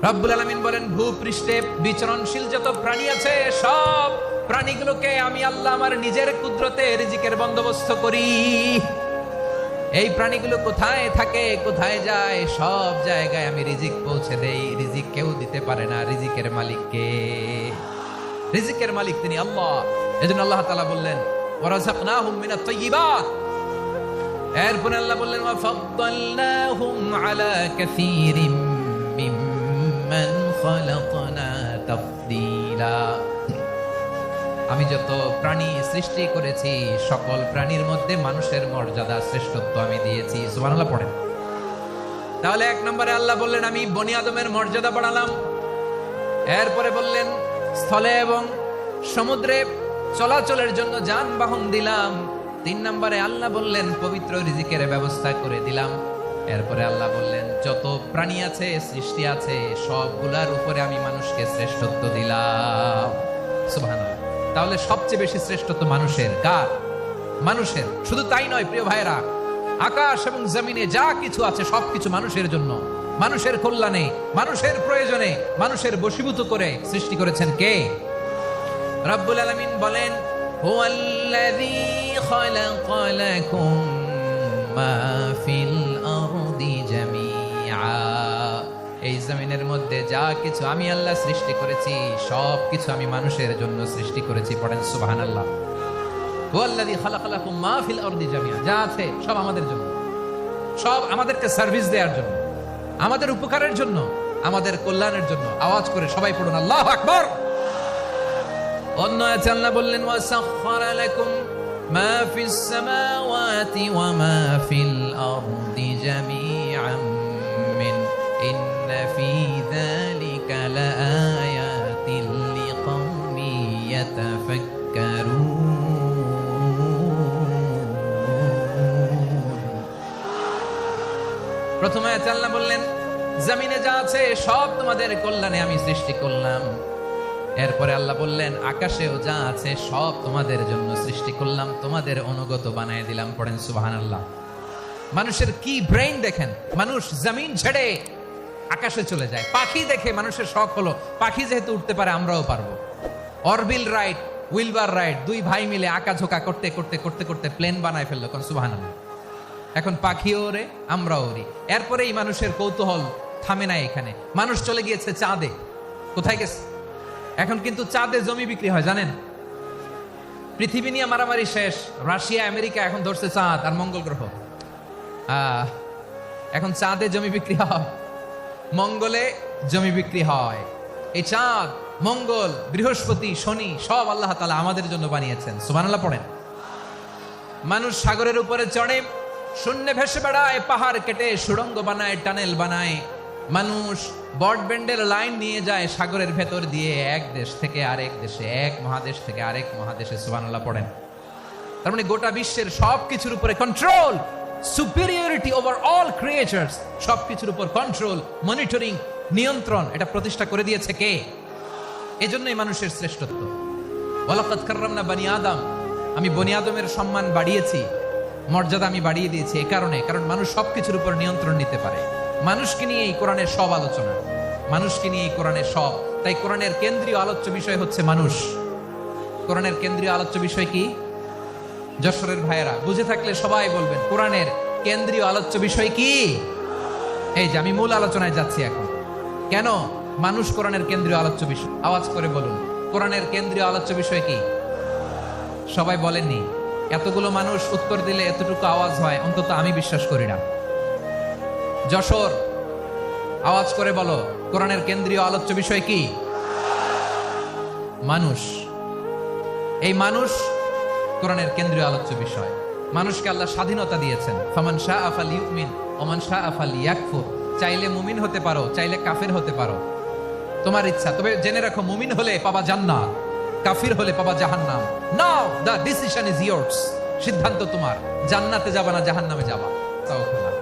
রব্বুল আলামিন বলেন, ভূপৃষ্ঠে বিচরণশীল যত প্রাণী আছে সব প্রাণীগুলোকে আমি আল্লাহ আমার নিজের কুদরতে রিজিকের বন্দোবস্ত করি। এই প্রাণীগুলো কোথায় থাকে, কোথায় যায়, সব জায়গায় আমি রিজিক পৌঁছে দেই। রিজিক কেউ দিতে পারে না, রিজিকের মালিক কে? রিজিকের মালিক তিনি আল্লাহ। এজন্য আল্লাহ তাআলা বললেন, ওয়ারাযাকনাহুম মিনাত তাইয়্যিবাত। এরপর আল্লাহ বললেন, ওয়াফাদ্দালনাহুম আলা কাসীরিম মিম্মান খালাকনা তাফদীলা। আমি যত প্রাণী সৃষ্টি করেছি সকল প্রাণীর মধ্যে মানুষের মর্যাদা শ্রেষ্ঠত্ব আমি দিয়েছি। সুবহানাল্লাহ পড়েন। তাহলে এক নম্বরে আল্লাহ বললেন আমি বনি আদমের মর্যাদা বাড়ালাম। এরপরে বললেন স্থলে এবং সমুদ্রে চলাচলের জন্য যানবাহন দিলাম। 3 নম্বরে আল্লাহ বললেন পবিত্র রিজিকের ব্যবস্থা করে দিলাম। এরপরে আল্লাহ বললেন যত প্রাণী আছে, সৃষ্টি আছে, সবগুলার উপরে আমি মানুষকে শ্রেষ্ঠত্ব দিলাম। সুবহানাল্লাহ। তাহলে সবচেয়ে বেশি শ্রেষ্ঠত্ব মানুষের। কার? মানুষের। শুধু তাই নয় প্রিয় ভাইরা, আকাশ এবং জমিনে যা কিছু আছে সবকিছু মানুষের জন্য, মানুষের কল্যাণে, মানুষের প্রয়োজনে, মানুষের বশীভূত করে সৃষ্টি করেছেন কে? রব্বুল আলামিন বলেন, হুয়াল্লাযী খালাকা লাকুম মা ফিল আরদি জামিআ। এই জমিনের মধ্যে যা কিছু আমি আল্লাহ সৃষ্টি করেছি সব কিছু আমি মানুষের জন্য সৃষ্টি করেছি। পড়েন সুবহানাল্লাহ। হুয়াল্লাযী খালাকা লাকুম মা ফিল আরদি জামিআ। যা আছে সব আমাদের জন্য, সব আমাদেরকে সার্ভিস দেওয়ার জন্য, আমাদের উপকারের জন্য, আমাদের কল্যাণের জন্য। আওয়াজ করে সবাই পড়ুন আল্লাহু আকবার। অন্য আয়াতে আল্লাহ বললেন, ওয়াসাখখারা লাকুম মা ফিস সামাওয়াতি ওয়া মা ফিল আরদি জামিআন মিন ইন্না ফি যালিকা লাআয়াতিন লিকাওমি ইয়াতাফাক্কারুন। প্রথম আয়াতে আল্লাহ বললেন জমিনে যা আছে সব তোমাদের কল্যাণে আমি সৃষ্টি করলাম। এরপরে আল্লাহ বললেন আকাশেও যা আছে সব তোমাদের জন্য সৃষ্টি করলাম, তোমাদের অনুগত বানায় দিলাম। পড়েন সুবহানাল্লাহ। মানুষের কি ব্রেইন দেখেন, মানুষ জমিন ছেড়ে আকাশে চলে যায়। পাখি দেখে মানুষের শখ হলো পাখি যেহেতু উঠতে পারে আমরাও পারবো। অরবিল রাইট, উইলবার রাইট, 2 ভাই মিলে আঁকাঝোঁকা করতে করতে করতে করতে প্লেন বানায় ফেললো। কোন সুবহানাল্লাহ। এখন পাখিও ওরে, আমরাও ওরি। এরপরে এই মানুষের কৌতূহল থামে না এখানে। মানুষ চলে গিয়েছে চাঁদে। কোথায় গেছে? এখন কিন্তু চাঁদে জমি বিক্রি হয় জানেন। পৃথিবী নিয়ে মারামারি শেষ। রাশিয়া আমেরিকা এখন ধরছে চাঁদ আর মঙ্গল গ্রহ। এখন চাঁদে জমি বিক্রি হয়, মঙ্গলে জমি বিক্রি হয়। এই চাঁদ, মঙ্গল, বৃহস্পতি, শনি সব আল্লাহ তাআলা আমাদের জন্য বানিয়েছেন। সুবহানাল্লাহ পড়েন। মানুষ সাগরের উপরে চড়ে, শূন্যে ভেসে বেড়ায়, পাহাড় কেটে সুড়ঙ্গ বানায়, টানেল বানায়। মানুষ ব্রডব্যান্ডের লাইন নিয়ে যায় সাগরের ভেতর দিয়ে, এক দেশ থেকে আরেক দেশে, এক মহাদেশ থেকে আরেক মহাদেশে। সুবহানাল্লাহ পড়েন। তার মানে গোটা বিশ্বের সবকিছুর উপরে control, superiority over all creatures, সবকিছুর উপর কন্ট্রোল, মনিটরিং, নিয়ন্ত্রণ, এটা প্রতিষ্ঠা করে দিয়েছে কে? এজন্যই মানুষের শ্রেষ্ঠত্ব। ওয়ালাকাদ কাররামনা বানি আদম। আমি বনি আদমের সম্মান বাড়িয়েছি, মর্যাদা আমি বাড়িয়ে দিয়েছি এই কারণে, কারণ মানুষ সবকিছুর উপর নিয়ন্ত্রণ নিতে পারে। মানুষকে নিয়ে এই কোরআনের সব আলোচনা, মানুষকে নিয়ে এই কোরআনের সব। তাই কোরআনের কেন্দ্রীয় আলোচ্য বিষয় হচ্ছে মানুষ। কোরআনের কেন্দ্রীয় আলোচ্য বিষয় কি? যশোরের ভাইয়েরা বুঝে থাকলে সবাই বলবেন কোরআনের কেন্দ্রীয় আলোচ্য বিষয় কি? এই যে আমি মূল আলোচনায় যাচ্ছি এখন। কেন মানুষ কোরআনের কেন্দ্রীয় আলোচ্য বিষয়? আওয়াজ করে বলুন, কোরআনের কেন্দ্রীয় আলোচ্য বিষয় কি? সবাই বলেননি। এতগুলো মানুষ উত্তর দিলে এতটুকু আওয়াজ হয়, অন্তত আমি বিশ্বাস করি না। যশোর, আওয়াজ করে বলো কোরআনের কেন্দ্রীয় আলোচ্য বিষয় কি? মানুষ। এই মানুষ কোরআনের কেন্দ্রীয় আলোচ্য বিষয়। মানুষকে আল্লাহ স্বাধীনতা দিয়েছেন। ফামান শাআ ফালিউমিন ওয়া মান শাআ ফালিয়াকফুর। চাইলে মুমিন হতে পারো, চাইলে কাফির হতে পারো, তোমার ইচ্ছা। তবে জেনে রাখো মুমিন হলে পাবা জান্নাত, কাফির হলে পাবা জাহান্নাম। নাও দ্য ডিসিশন ইজ ইয়ার্স। সিদ্ধান্ত তোমার, জান্নাতে যাবা না জাহান্নামে যাবা। তাও খোলা।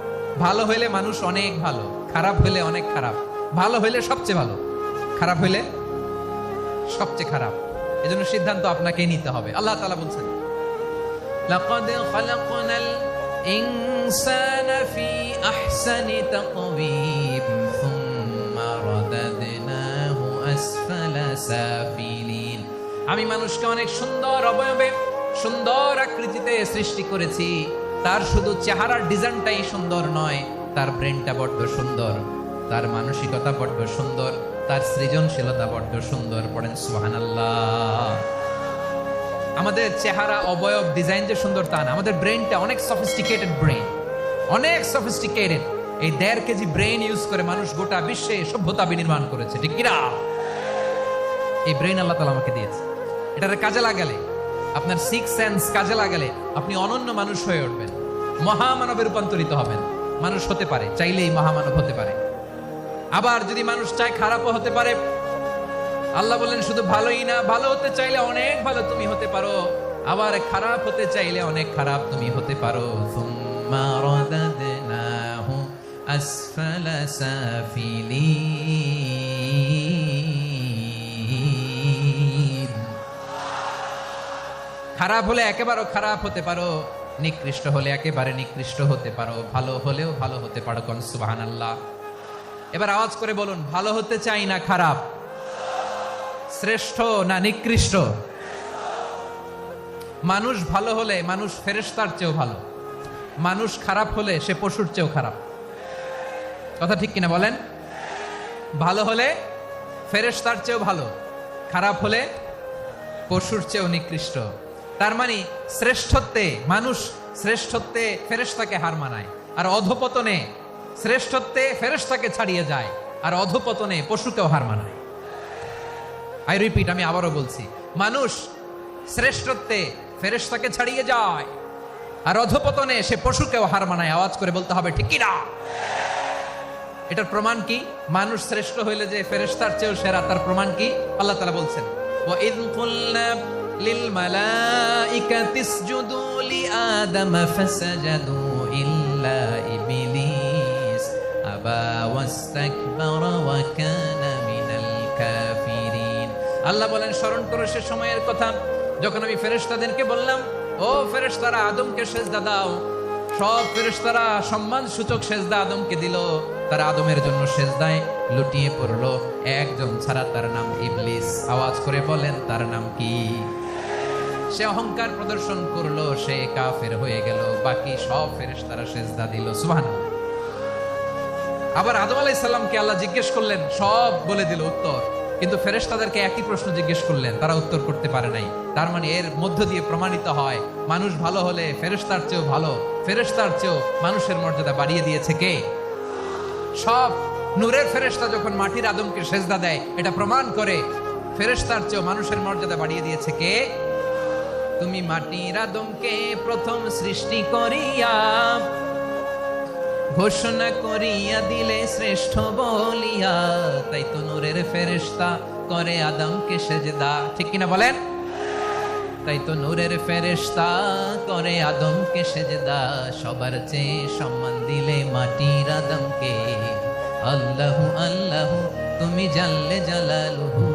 ভালো হইলে মানুষ অনেক ভালো, খারাপ হইলে অনেক খারাপ। ভালো হইলে সবচেয়ে ভালো, খারাপ হইলে সবচেয়ে খারাপ। এজন্য সিদ্ধান্ত আপনাকেই নিতে হবে। আল্লাহ তাআলা বলছেন, লাকাদ খালাকনাল ইনসানা ফি আহসানি তাকওয়িম সুম্মা রাদাদ সাফিলিন। আমি মানুষকে অনেক সুন্দর অবয়বে, সুন্দর আকৃতিতে সৃষ্টি করেছি। তার শুধু চেহারার ডিজাইনটাই সুন্দর নয়, তার ব্রেনটা বড্ড সুন্দর, তার মানসিকতা বড্ড সুন্দর, তার সৃজনশীলতা বড্ড সুন্দর। পড়েন সুবহানাল্লাহ। আমাদের চেহারা, অবয়ব, ডিজাইন যে সুন্দর তা না, আমাদের ব্রেনটা অনেক সফিস্টিকেটেড ব্রেন, অনেক সফিস্টিকেটেড। এই 1.5 কেজি ব্রেন ইউজ করে মানুষ গোটা বিশ্বে সভ্যতা বিনির্মাণ করেছে, ঠিক কিনা? এই ব্রেন আল্লাহ তাআলা আমাকে দিয়েছে। এটার কাজে লাগালে, আপনার 6 সেন্স কাজে লাগালে আপনি অনন্য মানুষ হয়ে উঠবেন, মহামানবে রূপান্তরিত হবেন। মানুষ হতে পারে, চাইলেই মহামানব হতে পারে। আবার যদি মানুষ চায় খারাপও হতে পারে। আল্লাহ বলেন শুধু ভালোই না, ভালো হতে চাইলে অনেক ভালো তুমি হতে পারো, আবার খারাপ হতে চাইলে অনেক খারাপ তুমি হতে পারো। সুম্মা রাদাদনাহু আসফালা সাফিলিন। খারাপ হলে একেবারে খারাপ হতে পারো, নিকৃষ্ট হলে একেবারে নিকৃষ্ট হতে পারো, ভালো হলেও ভালো হতে পারো। কোন সুবহানাল্লাহ। এবার আওয়াজ করে বলুন, ভালো হতে চাই না খারাপ, শ্রেষ্ঠ না নিকৃষ্ট? মানুষ ভালো হলে মানুষ ফেরেশতার চেয়েও ভালো, মানুষ খারাপ হলে সে পশুর চেয়েও খারাপ। কথা ঠিক কিনা বলেন? ভালো হলে ফেরেশতার চেয়েও ভালো, খারাপ হলে পশুর চেয়েও নিকৃষ্ট। তার মানে শ্রেষ্ঠত্বে মানুষ, শ্রেষ্ঠত্বে ফেরেশতাকে হার মানায়, আর অধপতনে শ্রেষ্ঠত্বে ফেরেশতাকে ছাড়িয়ে যায়, আর অধপতনে পশুকেও হার মানায়। আই রিপিট, আমি আবারও বলছি, মানুষ শ্রেষ্ঠত্বে ফেরেশতাকে ছাড়িয়ে যায়, আর অধপতনে সে পশুকেও হার মানায়। আওয়াজ করে বলতে হবে ঠিক কি না? এটার প্রমাণ কি? মানুষ শ্রেষ্ঠ হইলে যে ফেরেশতার চেয়েও সেরা, তার প্রমাণ কি? আল্লাহ তাআলা বলছেন, ওয়া ইয কুলনা লিল মালাইকাতি ইসজুদু লিআদম ফাসাজাদু ইল্লা ইবলিস আবা ওয়াস্তাকবারা ওয়া কানা মিনাল কাফিরিন। আল্লাহ বলেন, স্মরণ করো সে সময়ের কথা যখন আমি ফেরেশতাদেরকে বললাম, ও ফেরেশতারা আদমকে সেজদা দাও। সব ফেরেশতারা সম্মান সূচক সেজদা আদমকে দিল, তারা আদমের জন্য সেজদায় লুটিয়ে পড়লো, একজন ছাড়া, তার নাম ইবলিস। আওয়াজ করে বলেন, তার নাম কি? সে অহংকার প্রদর্শন করলো, সে কাফের হয়ে গেল, বাকি সব ফেরেশতারা সেজদা দিল। সুবহানাল্লাহ। আবার আদম আলাইহিস সালামকে আল্লাহ জিজ্ঞেস করলেন, সব বলে দিল উত্তর, কিন্তু ফেরেশতাদেরকে একই প্রশ্ন জিজ্ঞেস করলেন, তারা উত্তর করতে পারে নাই। তার মানে এর মধ্য দিয়ে প্রমাণিত হয়, মানুষ ভালো হলে ফেরেশতার চেয়েও ভালো, ফেরেশতার চেয়েও মানুষের মর্যাদা বাড়িয়ে দিয়েছে কে? সব নূরের ফেরেশতা যখন মাটির আদমকে সেজদা দেয়, এটা প্রমাণ করে ফেরেশতার চেয়েও মানুষের মর্যাদা বাড়িয়ে দিয়েছে কে? তুমি মাটির আদমকে প্রথম সৃষ্টি করিয়া ঘোষণা করিয়া দিলে শ্রেষ্ঠ বলিয়া, তাই তো নূরের ফেরেশতা করে আদমকে সেজদা। ঠিক কিনা বলেন? তাই তো নূরের ফেরেশতা করে আদমকে সেজদা, সবার চেয়ে সম্মান দিলে মাটির আদমকে। আল্লাহু আল্লাহু তুমি জাল্লে জালালুহু,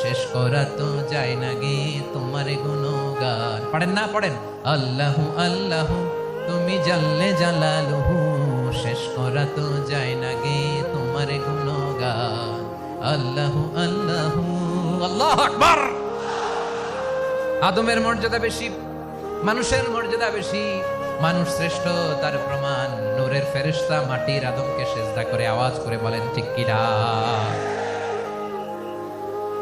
শেষ করা তো যায় না গে তোমার গুণগান। পড়েন না? পড়েন, আল্লাহু আল্লাহু তুমি জাল্লে জালালুহু, শেষ করা তো যায় না গে তোমার গুণগান। আল্লাহু আল্লাহু, আল্লাহু আকবার। আদমের মর্যাদা বেশি, মানুষের মর্যাদা বেশি, মানুষ শ্রেষ্ঠ, তার প্রমাণ নূরের ফেরেশতা মাটির আদমকে সেজদা করে। আওয়াজ করে বলেন ঠিক কিনা?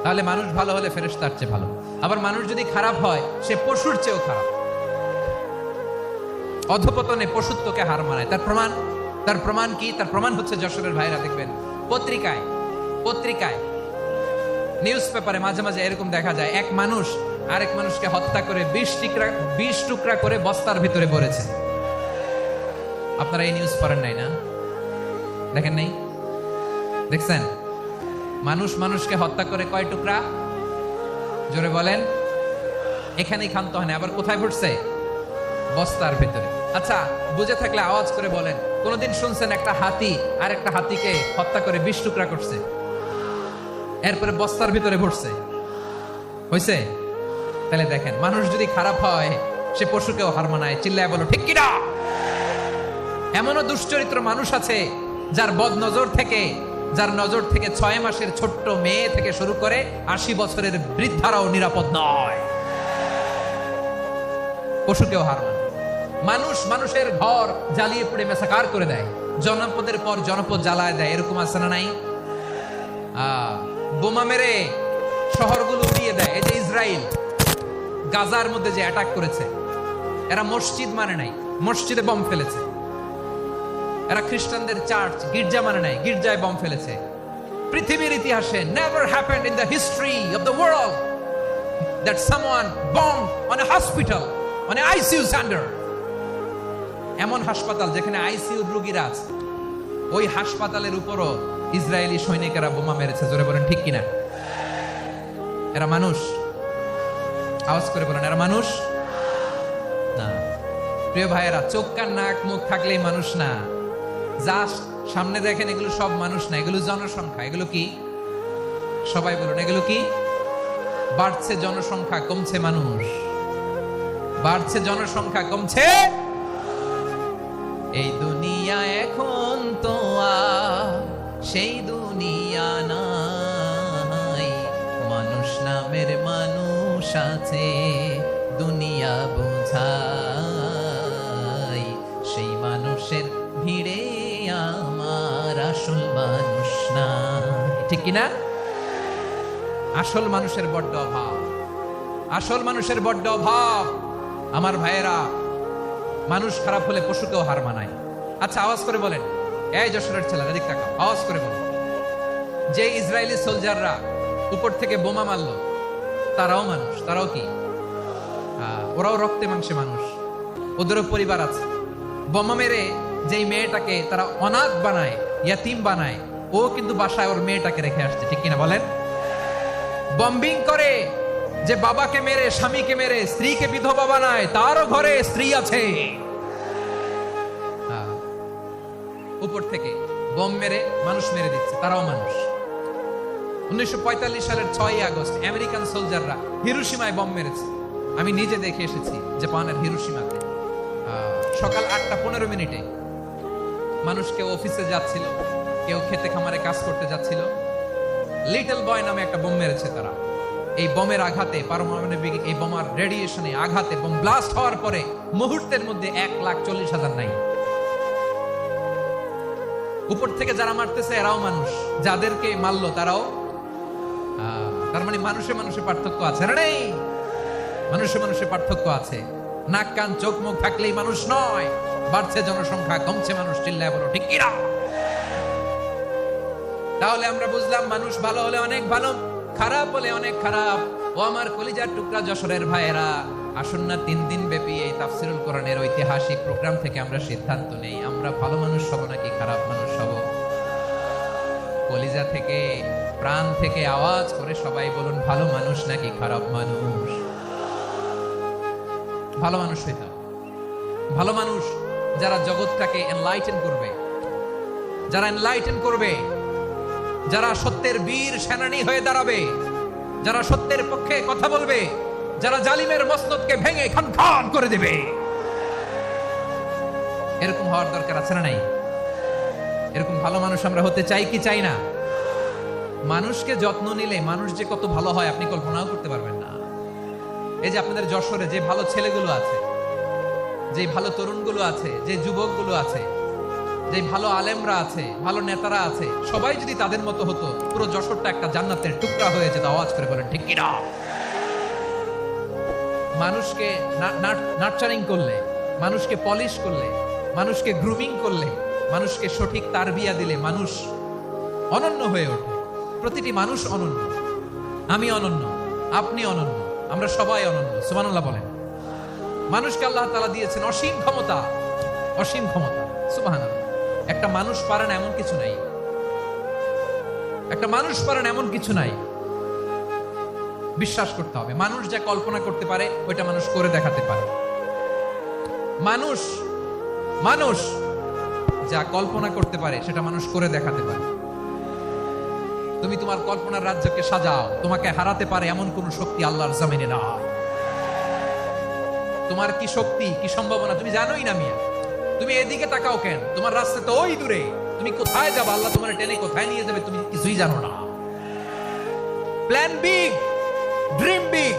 তাহলে মানুষ ভালো হলে ফেরেশতার চেয়ে ভালো, আবার মানুষ যদি খারাপ হয় সে পশুর চেয়েও খারাপ, অধপতনে পশুত্বকে হার মানায়। তার প্রমাণ, তার প্রমাণ কি? তার প্রমাণ হচ্ছে, যশোরের ভাইরা দেখবেন পত্রিকায় নিউজ পেপারে মাঝে মাঝে এরকম দেখা যায়, এক মানুষ আরেক মানুষকে হত্যা করে 20 টুকরা করে বস্তার ভিতরে ভরেছে। আপনারা এই নিউজ পড়েন নাই না? দেখেন নাই? দেখছেন? মানুষ মানুষকে হত্যা করে কয় টুকরা? জোরে বলেন। এখানেই ক্ষান্ত হয় না, আবার কোথায় ভরছে? বস্তার ভিতরে। আচ্ছা, বুঝে থাকলে আওয়াজ করে বলেন, কোনদিন শুনছেন একটা হাতি আর একটা হাতিকে হত্যা করে 20 টুকরা করছে, এরপরে বস্তার ভিতরে ভরছে? হয়েছে? তাহলে দেখেন, মানুষ যদি খারাপ হয় সে পশুকেও হার মানায়। চিল্লায় বলো ঠিক কি না? এমনও দুশ্চরিত্র মানুষ আছে যার বদ নজর থেকে যার নজর থেকে 6 মাসের ছোট্ট মেয়ে থেকে শুরু করে 80 বছরের বৃদ্ধারাও নিরাপদ নয়। পশুকেও হার মানে। মানুষ মানুষের ঘর জ্বালিয়ে পুড়ে মেসাকার করে দেয়, জনপদের পর জনপদ জ্বালায় দেয়, এরকম আছে না নাই? বোমা মেরে শহরগুলো উড়িয়ে দেয়। এই যে ইসরায়েল গাজার মধ্যে যে অ্যাটাক করেছে, এরা মসজিদ মানে নাই, মসজিদে বম ফেলেছে। এরা খ্রিস্টানদের চার্চ গির্জা মানে নাই, গির্জায় বম ফেলেছে। পৃথিবীর ইতিহাসে never happened in the history of the world that someone bombed on a hospital, on a ICU center. এমন হাসপাতাল যেখানে আইসিইউ রোগীরা আছে, ওই হাসপাতালের উপরও ইসরায়েলি সৈনিকেরা বোমা মেরেছে। জোরে বলেন ঠিক কিনা? এরা মানুষ? আওয়াজ করে বলেন, এরা মানুষ না। প্রিয় ভাইয়েরা, চোখ কান নাক মুখ থাকলেই মানুষ না। যা সামনে দেখেন এগুলো সব মানুষ না, এগুলো জনসংখ্যা। এগুলো কি? সবাই বলুন, এগুলো কি? বাড়ছে জনসংখ্যা, কমছে মানুষ। বাড়ছে জনসংখ্যা, কমছে। এই দুনিয়া এখন তো আর সেই দুনিয়া নাই, মানুষ নামের মানুষ আছে, দুনিয়া বোঝাই, সেই মানুষের ভিড়ে আমার আসল মানুষ না। ঠিক কিনা? আসল মানুষের বড্ড অভাব, আসল মানুষের বড্ড অভাব। আমার ভাইয়েরা, মানুষ খারাপ হলে পশুকেও হার মানায়। আচ্ছা, আওয়াজ করে বলেন, এই যশোরের ছেলেরা এদিক তাকাও, আওয়াজ করে বলেন, যে ইসরায়েলি সোলজাররা উপর থেকে বোমা মারলো, তারাও মানুষ? তারাও কি? ওরাও রক্তে মাংসে মানুষ, ওদেরও পরিবার আছে। বোমা মেরে যেই মেয়েটাকে তারা অনাথ বানায়, ইয়াতিম বানায়, ও কিন্তু বাসায় ওর মেয়েটাকে রেখে আসছে। ঠিক কিনা বলেন? বম্বিং করে যে বাবাকে মেরে, স্বামীকে মেরে স্ত্রীকে বিধবা বানায়, তারও ঘরে স্ত্রী আছে। উপর থেকে বোম মেরে মানুষ মেরে দিচ্ছে, তারাও মানুষ। 1945 সালের 6ই আগস্ট আমেরিকান সোলজাররা হিরোশিমায় বম মেরেছে। আমি নিজে দেখে এসেছি জাপানের হিরোশিমাতে। সকাল 8:15 মানুষ কেউ অফিসে যাচ্ছিল, কেউ খেতে খামারে কাজ করতে যাচ্ছিল। লিটল বয় নামে একটা বোম মেরেছে তারা। এই বোমের আঘাতে, পারমাণবিক এই বোমার রেডিয়েশনে আঘাতে, বোম ব্লাস্ট হওয়ার পরে মুহূর্তের মধ্যে 1,40,000 নাই। উপর থেকে যারা মারতেছে এরাও মানুষ, যাদেরকে মারলো তারাও। তার মানে মানুষে মানুষে পার্থক্য আছে না? নেই? মানুষে মানুষে পার্থক্য আছে। নাক কান চোখ মুখ থাকলেই মানুষ নয়। বাড়ছে জনসংখ্যা, কমছে মানুষ। চিল্লায় বলো ঠিক কিনা? তাহলে আমরা বুঝলাম, মানুষ ভালো হলে অনেক ভালো, খারাপ হলে অনেক খারাপ। ও আমার কলিজার টুকরা যশোরের ভাইয়েরা, আসুন না 3 দিন ব্যাপী এই তাফসিরুল কোরআনের ঐতিহাসিক প্রোগ্রাম থেকে আমরা সিদ্ধান্ত নেই, আমরা ভালো মানুষ হব নাকি খারাপ মানুষ হব। কলিজা থেকে, প্রাণ থেকে আওয়াজ করে সবাই বলুন, ভালো মানুষ নাকি খারাপ মানুষ? ভালো মানুষ হইতে হবে। ভালো মানুষ যারা জগৎটাকে এনলাইটেন করবে, যারা এনলাইটেন করবে, যারা সত্যের বীর সেনানী হয়ে দাঁড়াবে, যারা সত্যের পক্ষে কথা বলবে, যারা জালিমের মসনদকে ভেঙে খান খান করে দেবে। এরকম হওয়ার দরকার আছে না নাই? এরকম ভালো মানুষ আমরা হতে চাই কি চাই না? মানুষকে যত্ন নিলে মানুষ যে কত ভালো হয় আপনি কল্পনাও করতে পারবেন না। এই যে আপনাদের যশোরে যে ভালো ছেলেগুলো আছে, যে ভালো তরুণগুলো আছে, যে যুবকগুলো আছে, যে ভালো আলেমরা আছে, ভালো নেতারা আছে, সবাই যদি তাদের মতো হতো, পুরো যশোরটা একটা জান্নাতের টুকরা হয়ে যেত। আওয়াজ করে বলেন ঠিক কিনা? মানুষকে নার্চারিং করলে, মানুষকে পলিশ করলে, মানুষকে গ্রুমিং করলে, মানুষকে সঠিক তারবিয়া দিলে মানুষ অনন্য হয়ে ওঠে। প্রতিটি মানুষ অনন্য। আমি অনন্য, আপনি অনন্য, আমরা সবাই অনন্য। সুবহানাল্লাহ বলেন। মানুষকে আল্লাহ তাআলা দিয়েছেন অসীম ক্ষমতা, অসীম ক্ষমতা। সুবহানাল্লাহ। একটা মানুষ পারে না এমন কিছু নাই, একটা মানুষ পারে না এমন কিছু নাই। বিশ্বাস করতে হবে, মানুষ যা কল্পনা করতে পারে ওইটা মানুষ করে দেখাতে পারে। মানুষ মানুষ যা কল্পনা করতে পারে সেটা মানুষ করে দেখাতে পারে। তুমি তোমার কল্পনার রাজ্যকে সাজাও, তোমাকে হারাতে পারে এমন কোন শক্তি আল্লাহর জমিনে না। তোমার কি শক্তি, কি সম্ভাবনা তুমি জানোই না মিয়া। তুমি এদিকে তাকাও কেন? তোমার রাস্তা তো ওই দূরে। তুমি কোথায় যাবে, আল্লাহ তোমার টেনে কোথায় নিয়ে যাবে তুমি কিছুই জানো না। প্ল্যান বিগ, ড্রিম বিগ,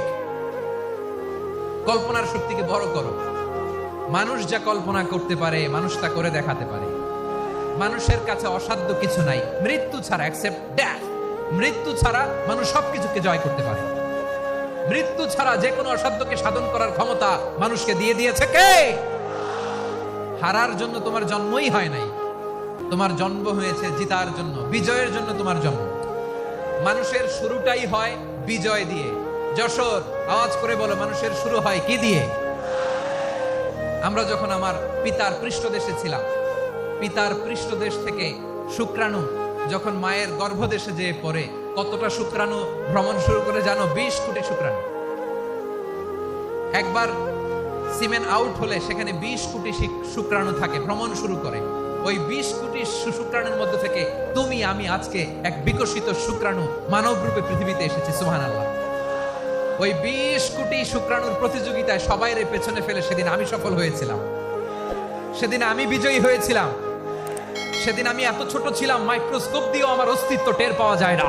কল্পনার শক্তিকে বড় করো। মানুষ যা কল্পনা করতে পারে মানুষ তা করে দেখাতে পারে। মানুষের কাছে অসাধ্য কিছু নাই, মৃত্যু ছাড়া, এক্সেপ্ট ডেথ। মৃত্যু ছাড়া মানুষ সবকিছুকে জয় করতে পারে। মৃত্যু ছাড়া যে কোনো অসাধ্যকে সাধন করার ক্ষমতা মানুষকে দিয়ে দিয়েছে কে? হারার জন্য তোমার জন্মই হয় নাই, তোমার জন্ম হয়েছে জিতার জন্য, বিজয়ের জন্য তোমার জন্ম। মানুষের শুরুটাই হয় বিজয় দিয়ে। যশোর, আওয়াজ করে বলো, মানুষের শুরু হয় কি দিয়ে? আমরা যখন আমার পিতার পৃষ্ঠদেশে ছিলাম, পিতার পৃষ্ঠদেশ থেকে শুক্রাণু যখন মায়ের গর্ভদেশে যেয়ে পড়ে, কতটা শুক্রাণু ভ্রমণ শুরু করে জানো? 20 কোটি শুক্রাণু। একবার সিমেন আউট হলে সেখানে 20 কোটি শুক্রাণু থাকে, ভ্রমণ শুরু করে। ওই 20 কোটি শুক্রাণুর মধ্যে থেকে তুমি আমি আজকে এক বিকশিত শুক্রাণু মানব রূপে পৃথিবীতে এসেছি। সুবহানাল্লাহ। ওই 20 কোটি শুক্রাণুর প্রতিযোগিতায় সবাইরে পেছনে ফেলে সেদিন আমি সফল হয়েছিলাম, সেদিন আমি বিজয়ী হয়েছিলাম। সেদিন আমি এত ছোট ছিলাম, মাইক্রোস্কোপ দিয়েও আমার অস্তিত্ব টের পাওয়া যায় না।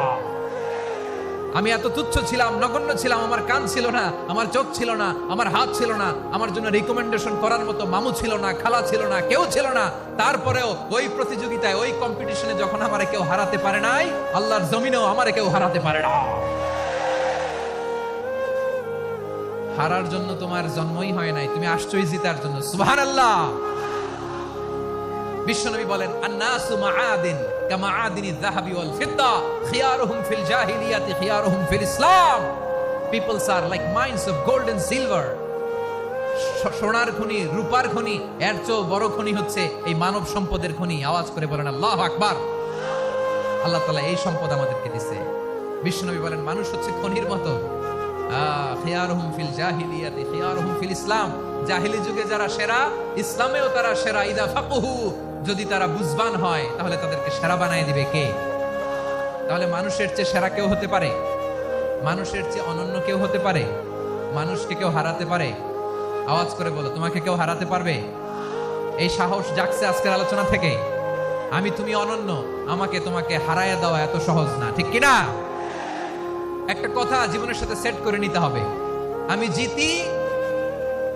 আমি এত তুচ্ছ ছিলাম, নগণ্য ছিলাম। আমার কান ছিল না, আমার চোখ ছিল না, আমার হাত ছিল না, আমার জন্য রিকমেন্ডেশন করার মতো মামু ছিল না, খালা ছিল না, কেউ ছিল না। তারপরেও ওই প্রতিযোগিতায়, ওই কম্পিটিশনে যখন আমারে কেউ হারাতে পারে নাই, আল্লাহর জমিনেও আমারে কেউ হারাতে পারে না। হারার জন্য তোমার জন্মই হয় নাই, তুমি আসছই জিতার জন্য। সুবহানাল্লাহ। বিশ্বনবী বলেন, আন-নাসু মাআদিন কামাআদিনিয যাহাবি ওয়াল ফিদ্দা খিয়ারুহুম ফিল জাহিলিয়াতি খিয়ারুহুম ফিল ইসলাম। Peoples are like mines of gold and silver. সোনার খনি, রূপার খনি, এর চেয়েও বড় খনি হচ্ছে এই মানব সম্পদের খনি। আওয়াজ করে বলেন আল্লাহু আকবার। আল্লাহ তাআলা এই সম্পদ আমাদেরকে দিয়েছে। বিশ্বনবী বলেন, মানুষ হচ্ছে খনির মতো। খিয়ারুহুম ফিল জাহিলিয়াতি খিয়ারুহুম ফিল ইসলাম। জাহিলি যুগে যারা সেরা, ইসলামেও তারা সেরা। ইদা ফাকুহু, যদি তারা বুঝবান হয় তাহলে তাদেরকে সেরা বানায় দিবে কে? তাহলে মানুষের চেয়ে সেরা কেউ হতে পারে? মানুষের চেয়ে অনন্য কেউ হতে পারে? মানুষকে কেউ হারাতে পারে? আওয়াজ করে বলো, তোমাকে কেউ হারাতে পারবে? এই সাহস জাগছে আজকের আলোচনা থেকে। আমি তুমি অনন্য, আমাকে তোমাকে হারায় দেওয়া এত সহজ না, ঠিক কিনা? একটা কথা জীবনের সাথে সেট করে নিতে হবে, আমি জিতি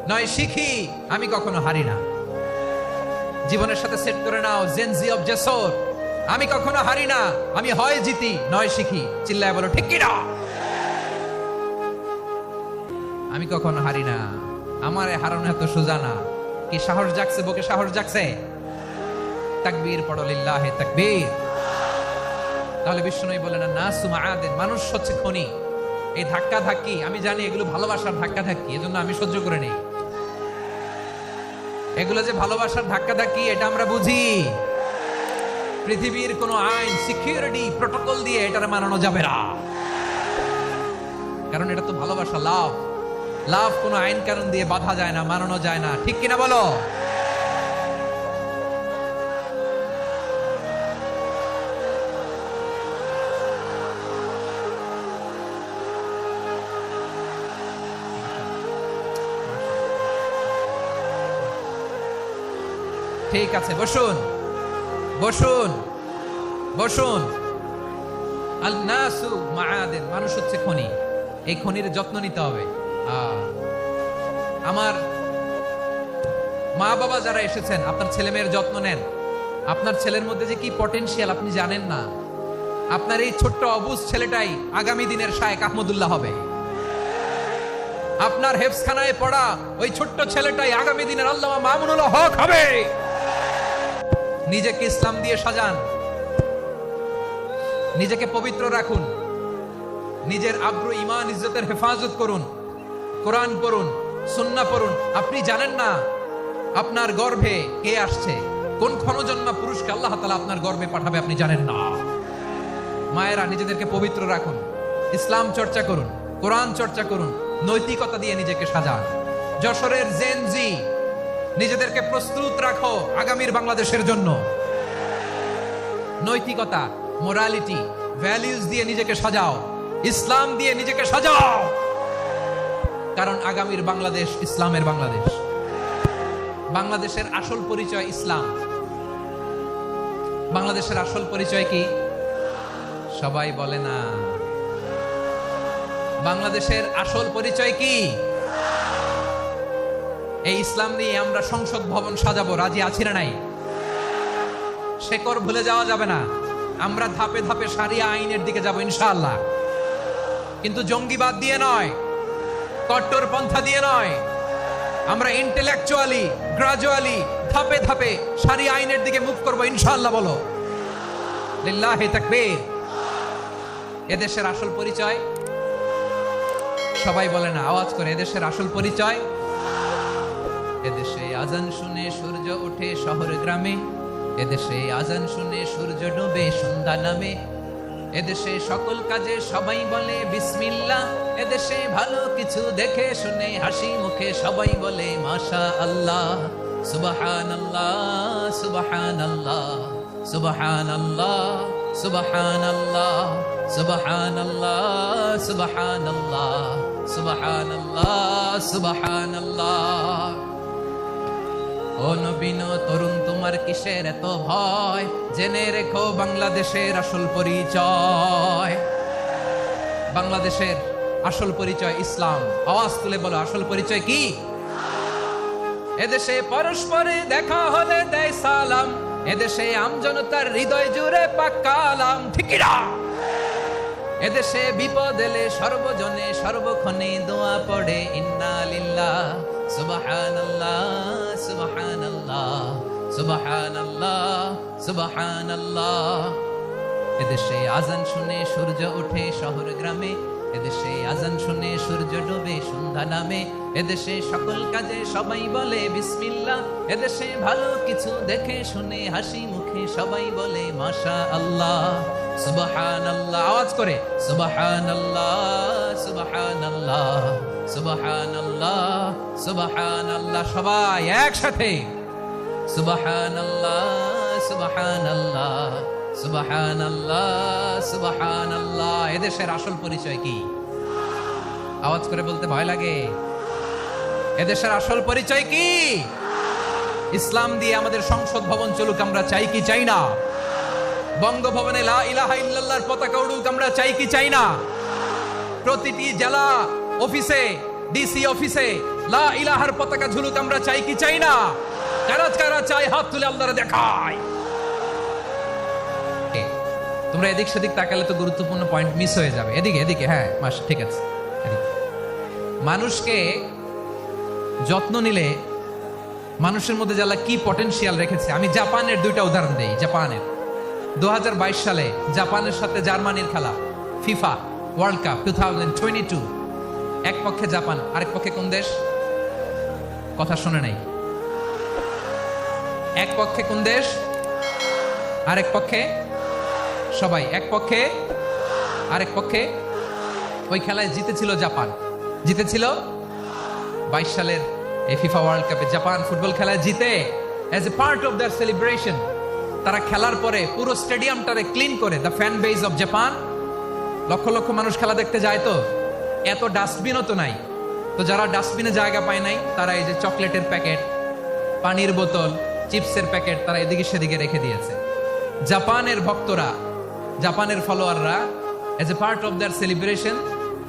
নয় শিখি, আমি কখনো হারি না। জীবনের সাথে সেট করে নাও, জেনজি অফ যশোর, আমি কখনো হারি না, আমি হয় জিতি নয় শিখি। চিল্লায় বলো ঠিক কিনা? আমি কখনো হারি না, আমার হারানো এত সোজা না। কি সাহস জাগছে? বুকে সাহস জাগছে? তাকবীর পড়ো, লিল্লাহি তাকবীর। তাহলে বিশ্বনবী বলেন, নাসু মাআদিন, মানুষ হচ্ছে খনি। এই ধাক্কা ধাক্কি, আমি জানি এগুলো ভালোবাসার ধাক্কা ধাক্কি, এজন্য আমি সহ্য করে নেই। এগুলো যে ভালোবাসার ধাক্কা ধাক্কি, এটা আমরা বুঝি। পৃথিবীর কোন আইন, সিকিউরিটি, প্রটোকল দিয়ে এটা মানানো যাবে না, কারণ এটা তো ভালোবাসা, লাভ। লাভ কোন আইন কানুন দিয়ে বাধা যায় না, মানানো যায় না, ঠিক কিনা বলো? ঠিক আছে, বসুন বসুন বসুন। আল নাসু মাআদিন, মানুষ হচ্ছে খনি। এই খনির যত্ন নিতে হবে। আমার মা বাবা যারা এসেছেন, আপনার ছেলে মেয়ের যত্ন নেন। আপনার ছেলের মধ্যে যে কি পটেনশিয়াল আপনি জানেন না। আপনার এই ছোট্ট অবুজ ছেলেটাই আগামী দিনের শায়েখ আহমদুল্লাহ হবে। আপনার হেফজখানায় পড়া ওই ছোট্ট ছেলেটাই আগামী দিনের আল্লামা মামুনুল হক হবে। নিজেকে ইসলাম দিয়ে সাজান, নিজেকে পবিত্র রাখুন, নিজের আব্রু ঈমান ইজ্জতের হেফাজত করুন, কোরআন পড়ুন, সুন্নাহ পড়ুন। আপনি জানেন না আপনার গর্ভে কে আসছে, কোন ক্ষণজন্মা পুরুষকে আল্লাহ তাআলা আপনার গর্ভে পাঠাবে, আপনি জানেন না। মায়েরা, নিজেদেরকে পবিত্র রাখুন, ইসলাম চর্চা করুন, কোরআন চর্চা করুন, নৈতিকতা দিয়ে নিজেকে সাজান। যশোরের জেনজি, নিজেদেরকে প্রস্তুত রাখো আগামীর বাংলাদেশের জন্য। নৈতিকতা, মোরালিটি, ভ্যালিউজ দিয়ে নিজেকে সাজাও, ইসলাম দিয়ে নিজেকে সাজাও, কারণ আগামীর বাংলাদেশ ইসলামের বাংলাদেশ। বাংলাদেশের আসল পরিচয় ইসলাম। বাংলাদেশের আসল পরিচয় কি? সবাই বলে না। বাংলাদেশের আসল পরিচয় কি? এই ইসলাম নিয়ে আমরা সংসদ ভবন সাজাবো, রাজি আছি না নাই? শেকড় ভুলে যাওয়া যাবে না। আমরা ধাপে ধাপে শারিয়া আইনের দিকে যাব ইনশাআল্লাহ, কিন্তু জঙ্গিবাদ দিয়ে নয়, কট্টর পন্থা দিয়ে নয়। আমরা ইন্টেলেকচুয়ালি গ্রাজুয়ালি ধাপে ধাপে শারিয়া আইনের দিকে মুভ করবো ইনশাআল্লাহ। বলো লিল্লাহি তাকবীর। এদেশের আসল পরিচয় সবাই বলে না, আওয়াজ করে, এদেশের আসল পরিচয়। এদেশে আজান শুনে সূর্য ওঠে শহর গ্রামে, এদেশে আজান শুনে সূর্য ডুবে সন্ধ্যা নামে, এদেশে সকল কাজে সবাই বলে বিসমিল্লাহ, এদেশে ভালো কিছু দেখে শুনে হাসি মুখে সবাই বলে মাশা আল্লাহ। সুবহানাল্লাহ সুবহানাল্লাহ সুবহানাল্লাহ সুবহানাল্লাহ সুবহানাল্লাহ সুবহানাল্লাহ সুবহানাল্লাহ সুবহানাল্লাহ। ও নবীন তরুণ, তোমার কিসের এত ভয়? জেনে রেখো বাংলাদেশের আসল পরিচয়। বাংলাদেশের আসল পরিচয় ইসলাম। আওয়াজ তুলে বলো, আসল পরিচয় কি? এদেশে পরস্পরে দেখা হলে দেয় সালাম, এদেশে আমজনতার হৃদয় জুড়ে পাক্কা আলাম, ঠিক না? এদেশে বিপদ এলে সর্বজনে সর্বক্ষণে দোয়া পড়ে ইন্না লিল্লাহ সুবহানাল্লাহ সুবহানাল্লাহ সুবহানাল্লাহ সুবহানাল্লাহ। এদেশে আজান শুনে সূর্য ওঠে শহর গ্রামে, এদেশে আজান শুনে সূর্য ডুবে সন্ধ্যা নামে, এদেশে সকল কাজে সবাই বলে বিসমিল্লাহ, এদেশে ভালো কিছু দেখে শুনে হাসি মুখে সবাই বলে মাশা আল্লাহ। সুবহানাল্লাহ, আওয়াজ করে সুবহানাল্লাহ সুবহানাল্লাহ সুবহানাল্লাহ সুবহানাল্লাহ। সবাই একসাথে সুবহানাল্লাহ সুবহানাল্লাহ সুবহানাল্লাহ সুবহানাল্লাহ। এদেশের আসল পরিচয় কি? আওয়াজ করে বলতে ভয় লাগে। এদেশের আসল পরিচয় কি? ইসলাম দিয়ে আমাদের সংসদ ভবন চলুক, আমরা চাই কি চাই না? বঙ্গভবনে লা ইলাহা ইল্লাল্লাহর পতাকা উড়ুক, আমরা চাই কি চাই না? প্রতিটি জেলা অফিসে, ডিসি অফিসে লা ইলাহার পতাকা ঝুলুক, আমরা চাই কি চাই না? কারা কারা চাই হাত তুলে আল্লাহরে দেখায়। তোমরা এদিক সেদিক তাকালে তো গুরুত্বপূর্ণ পয়েন্ট মিস হয়ে যাবে। এদিকে এদিকে, হ্যাঁ মাস ঠিক আছে। মানুষকে যত্ন নিলে মানুষের মধ্যে যারা কি পটেনশিয়াল রেখেছে। আমি জাপানের দুইটা উদাহরণ দেই। জাপানের 2022 সালে জাপানের সাথে জার্মানির খেলা, ফিফা ওয়ার্ল্ড কাপ 2022। এক পক্ষে জাপান, আরেক পক্ষে কোন দেশ? কথা শুনে নাই। এক পক্ষে কোন দেশ, আরেক পক্ষে সবাই। এক পক্ষে আরেক পক্ষে। ওই খেলায় জিতেছিল জাপান, জিতেছিল 22 সালের এই ফিফা ওয়ার্ল্ড কাপে। জাপান ফুটবল খেলায় জিতে as a part of their celebration তারা খেলার পরে পুরো স্টেডিয়ামটারে ক্লিন করে। The fan base of Japan, lakh lakh মানুষ খেলা দেখতে যায়, তো এত ডাস্টবিনও তো নাই। তো যারা ডাস্টবিনে জায়গা পায় নাই, তারা এই যে চকলেটের প্যাকেট, পানির বোতল, চিপসের প্যাকেট তারা এদিকে সেদিকে রেখে দিয়েছে। জাপানের ভক্তরা, জাপানের ফলোয়াররা as a part of their celebration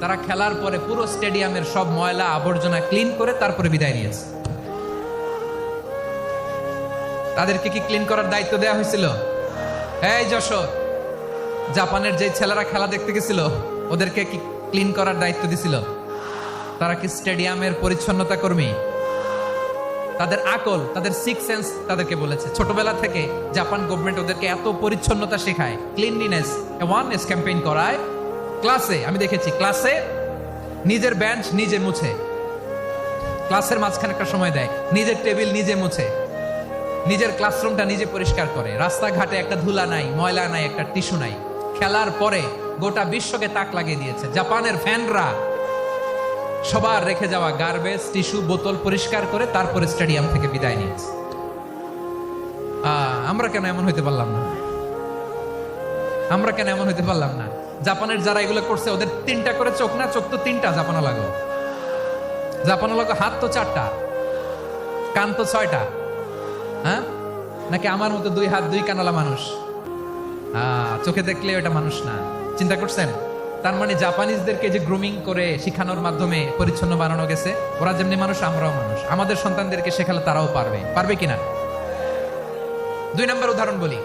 তারা খেলার পরে পুরো স্টেডিয়ামের সব ময়লা আবর্জনা ক্লিন করে তারপরে বিদায় নিয়েছে। তাদেরকে কি ক্লিন করার দায়িত্ব দেওয়া হয়েছিল? এই যশোর, জাপানের যে ছেলেরা খেলা দেখতে গেছিল ওদেরকে কি ক্লিন করার দায়িত্ব দিছিল? তারা কি স্টেডিয়ামের পরিচ্ছন্নতা কর্মী? তাদের আকল, তাদের সিক্স সেন্স তাদেরকে বলেছে। ছোটবেলা থেকে জাপান গভর্নমেন্ট ওদেরকে এত পরিচ্ছন্নতা শেখায়, ক্লিনলিনেস অ্যাওয়ারনেস ক্যাম্পেইন করায়। ক্লাসে আমি দেখেছি, ক্লাসে নিজের বেঞ্চ নিজে মুছে, ক্লাসের মাঝখানে একটা সময় দেয়, নিজের টেবিল নিজে মুছে, নিজের ক্লাসরুমটা নিজে পরিষ্কার করে। রাস্তাঘাটে একটা ধুলা নাই, ময়লা নাই, একটা টিস্যু নাই। খেলার পরে গোটা বিশ্বকে তাক লাগিয়ে দিয়েছে। জাপানের ফ্যানরা সবার রেখে যাওয়া গার্বেজ, টিস্যু, বোতল পরিষ্কার করে তারপরে স্টেডিয়াম থেকে বিদায় নিয়েছে। আমরা কেন এমন হইতে পারলাম না? আমরা কেন এমন হইতে পারলাম না? জাপানের যারা এগুলো করছে ওদের 3টা করে চোখ না? চোখ তো 3টা, জাপানো লাগো। জাপানো লাগো হাত তো 4টা, কান তো 6টা। হ্যাঁ, নাকি আমার মতো 2 হাত 2 কানালা মানুষ? চোখে দেখলে ওটা মানুষ না। চিন্তা করছেন? তার মানে জাপানিজদেরকে যে গ্রুমিং করে শিখানোর মাধ্যমে পরিচ্ছন্ন বানানো গেছে, ওরা যেমনি মানুষ আমরাও মানুষ, আমাদের সন্তানদেরকে শেখালে তারাও পারবে কিনা? 2 নম্বর উদাহরণ বলি।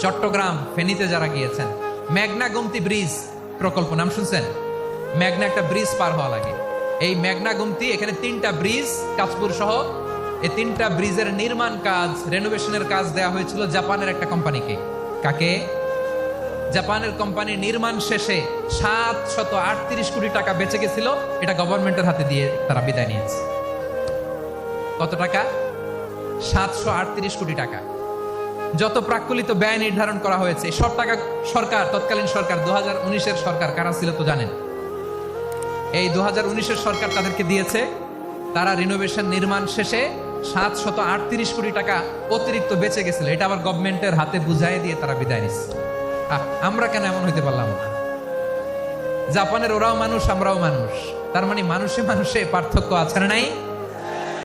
চট্টগ্রাম ফেনীতে যারা গিয়েছেন, মেঘনা গুমতি ব্রিজ প্রকল্প নাম শুনছেন? মেঘনা একটা ব্রিজ পার হওয়া লাগে। এই মেঘনা গুমতি, এখানে 3টা ব্রিজ কাঁচপুর সহ, এই 3টা ব্রিজের নির্মাণ কাজ, রেনোভেশনের কাজ দেওয়া হয়েছিল জাপানের একটা কোম্পানিকে। কাকে? জাপানের কোম্পানি। নির্মাণ শেষে 738 কোটি টাকা বেঁচে গেছিল, এটা গভর্নমেন্টের হাতে দিয়ে তারা বিদায় নিয়েছে। কত টাকা? 738 কোটি টাকা। যত প্রাক্কলিত ব্যয় নির্ধারণ করা হয়েছে সব টাকা সরকার, তৎকালীন সরকার 2019-এর সরকার, কারা ছিল তো জানেন? এই 2019-এর সরকার তাদেরকে দিয়েছে। তারা রিনোভেশন নির্মাণ শেষে 738 কোটি টাকা অতিরিক্ত বেঁচে গেছিল, এটা আবার গভর্নমেন্টের হাতে বুঝাই দিয়ে তারা বিদায় নিচ্ছে। আমরা কেন এমন হইতে পারলাম না? জাপানের ওরাও মানুষ, আমরাও মানুষ, তার মানে মানুষে মানুষে পার্থক্য আছে না নাই?